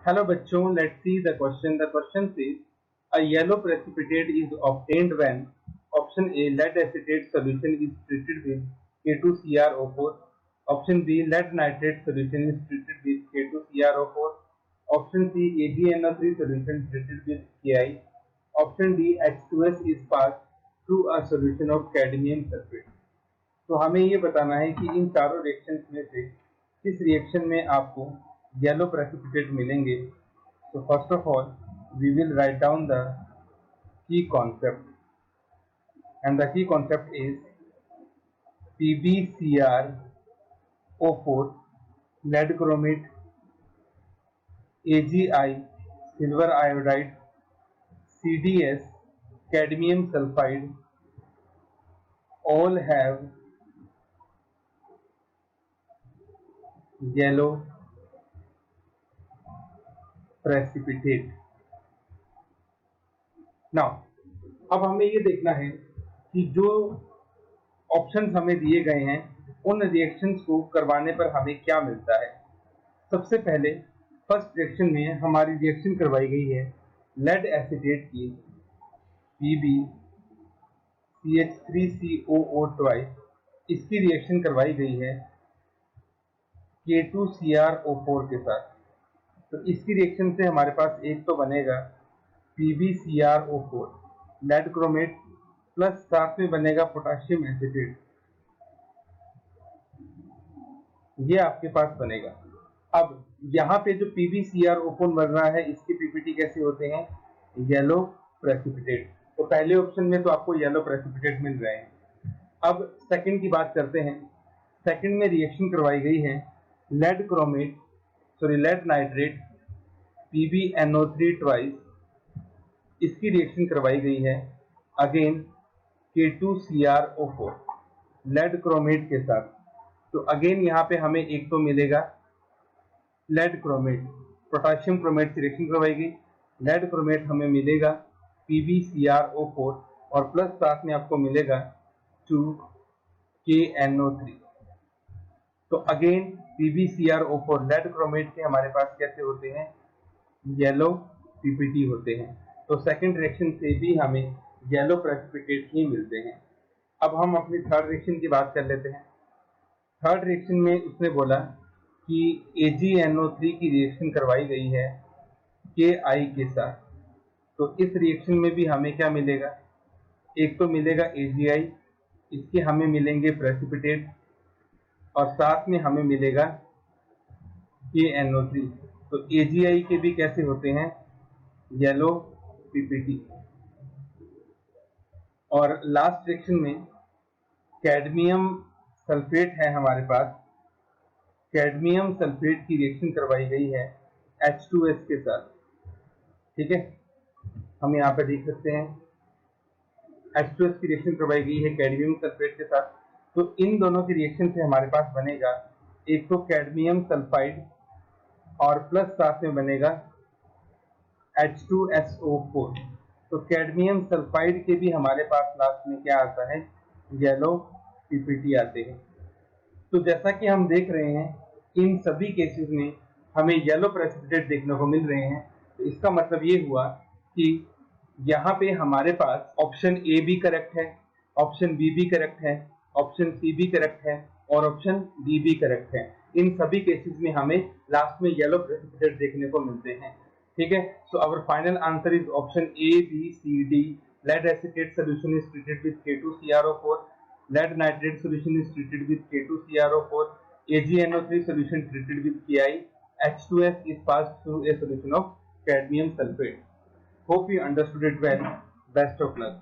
Hello बच्चों, let's see the question. The question says a yellow precipitate is obtained when option A lead acetate solution is treated with K2CrO4, option B lead nitrate solution is treated with K2CrO4, option C AgNO3 solution treated with Ki, option D H2S is passed through a solution of cadmium sulfate. तो हमें ये बताना है कि इन चारों reactions में से किस रिएक्शन में आपको येलो प्रेसिपिटेट मिलेंगे. So first of all, we will write down the key concept, and the key concept is PbCrO4 lead chromate, AgI silver iodide, CdS cadmium sulfide all have yellow precipitate. Now अब हमें ये देखना है कि जो options हमें दिए गए हैं उन रिएक्शंस को करवाने पर हमें क्या मिलता है. सबसे पहले फर्स्ट रिएक्शन में हमारी रिएक्शन करवाई गई है लेड एसिटेट की PbCH3COO ट्वाइस. इसकी रिएक्शन करवाई गई है K2CrO4 के साथ. तो इसकी रिएक्शन से हमारे पास एक तो बनेगा PbCrO4 लेड क्रोमेट प्लस साथ में बनेगा पोटेशियम एसिटेट. ये आपके पास बनेगा. अब यहाँ पे जो PbCrO4 बन रहा है इसके पीपीटी कैसे होते हैं, येलो प्रेसिपिटेट. तो पहले ऑप्शन में तो आपको येलो प्रेसिपिटेट मिल रहे हैं. अब सेकंड की बात करते हैं. सेकंड में रिएक्शन करवाई गई है लेड नाइट्रेट PbNO3 ट्वाइस. इसकी रिएक्शन करवाई गई है अगेन K2CrO4 लेड क्रोमेट के साथ. तो अगेन यहाँ पे हमें एक तो मिलेगा लेड क्रोमेट, पोटेशियम क्रोमेट से रिएक्शन करवाई गई. लेड क्रोमेट हमें मिलेगा PbCrO4 और प्लस साथ में आपको मिलेगा 2KNO3. तो अगेन PbCrO4 लेड क्रोमेट के हमारे पास कैसे होते हैं, येलो पीपीटी होते हैं. तो सेकंड रिएक्शन से भी हमें येलो प्रेसिपिटेट ही मिलते हैं. अब हम अपनी थर्ड रिएक्शन की बात कर लेते हैं. थर्ड रिएक्शन में उसने बोला कि AgNO3 की रिएक्शन करवाई गई है Ki के साथ. तो इस रिएक्शन में भी हमें क्या मिलेगा, एक तो मिलेगा AgI, इसके हमें मिलेंगे प्रेसिपिटेट और साथ में हमें मिलेगा KNO3. तो AgI के भी कैसे होते हैं, येलो पीपीटी. और लास्ट रिएक्शन में कैडमियम सल्फेट है हमारे पास. कैडमियम सल्फेट की रिएक्शन करवाई गई है H2S के साथ. ठीक है, हम यहाँ पे देख सकते हैं H2S की रिएक्शन करवाई गई है कैडमियम सल्फेट के साथ. तो इन दोनों की रिएक्शन से हमारे पास बनेगा एक तो कैडमियम सल्फाइड और प्लस साथ में बनेगा H2SO4. तो कैडमियम सल्फाइड के भी हमारे पास लास्ट में क्या आता है, येलो पीपीटी आते हैं. तो जैसा कि हम देख रहे हैं इन सभी केसेस में हमें येलो प्रेसिपिटेट देखने को मिल रहे हैं. तो इसका मतलब ये हुआ कि यहाँ पे हमारे पास ऑप्शन ए भी करेक्ट है, ऑप्शन बी भी करेक्ट है, ऑप्शन सी भी करेक्ट है और ऑप्शन डी भी करेक्ट है. इन सभी केसेस में हमें लास्ट में येलो प्रेसिपिटेट देखने को मिलते हैं. ठीक है, so our final answer is option A B C D. Lead acetate solution is treated with K2CrO4, lead nitrate solution is treated with K2CrO4, AgNO3 solution treated with Ki, H2S is passed through a solution of cadmium sulfate. Hope you understood it well. Best of luck.